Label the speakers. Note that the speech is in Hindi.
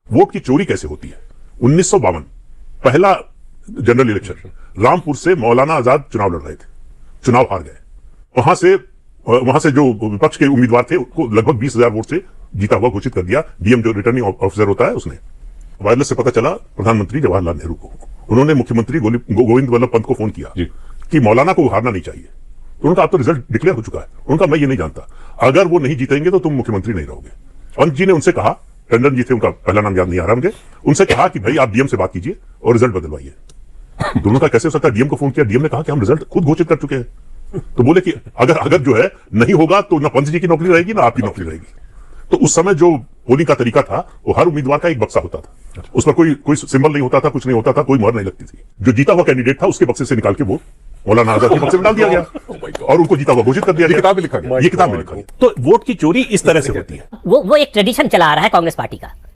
Speaker 1: वोट की चोरी कैसे होती है। 1952 पहला जनरल इलेक्शन, रामपुर से मौलाना आजाद चुनाव लड़ रहे थे, चुनाव हार गए। वहां से जो विपक्ष के उम्मीदवार थे उनको लगभग 20,000 वोट से जीता हुआ घोषित कर दिया। डीएम जो रिटर्निंग ऑफिसर होता है उसने। वायरलेस से पता चला प्रधानमंत्री जवाहरलाल नेहरू को। उन्होंने मुख्यमंत्री गोविंद वल्लभ पंत को फोन किया कि मौलाना को हारना नहीं चाहिए। तो उनका अब तो रिजल्ट डिक्लेयर हो चुका है। उनका मैं ये नहीं जानता, अगर वो नहीं जीतेंगे तो तुम मुख्यमंत्री नहीं रहोगे। पंत जी ने उनसे कहा, टंडन जी थे, उनका पहला नाम याद नहीं आ रहा मुझे, उनसे कहा कि भाई आप डीएम से बात कीजिए और रिजल्ट बदलवाइए। दोनों का कैसे हो सकता है। डीएम को फोन किया, डीएम ने कहा कि हम रिजल्ट खुद घोषित कर चुके हैं। तो बोले कि अगर जो है नहीं होगा तो ना पंत जी की नौकरी रहेगी ना आपकी नौकरी रहेगी। तो उस समय जो पोलिंग का तरीका था वो हर उम्मीदवार का एक बक्सा होता था, उस पर कोई सिंबल नहीं होता था, कुछ नहीं होता था, कोई मोहर नहीं लगती थी। जो जीता हुआ कैंडिडेट था उसके बक्से से निकाल के वो मौलाना आजाद के बक्से में डाल दिया गया और उनको जीता हुआ घोषित कर दिया गया।
Speaker 2: किताब में लिखा गया,
Speaker 1: ये किताब में लिखा गया। तो वोट की चोरी इस तरह से होती है।
Speaker 3: वो एक ट्रेडिशन चला आ रहा है कांग्रेस पार्टी का।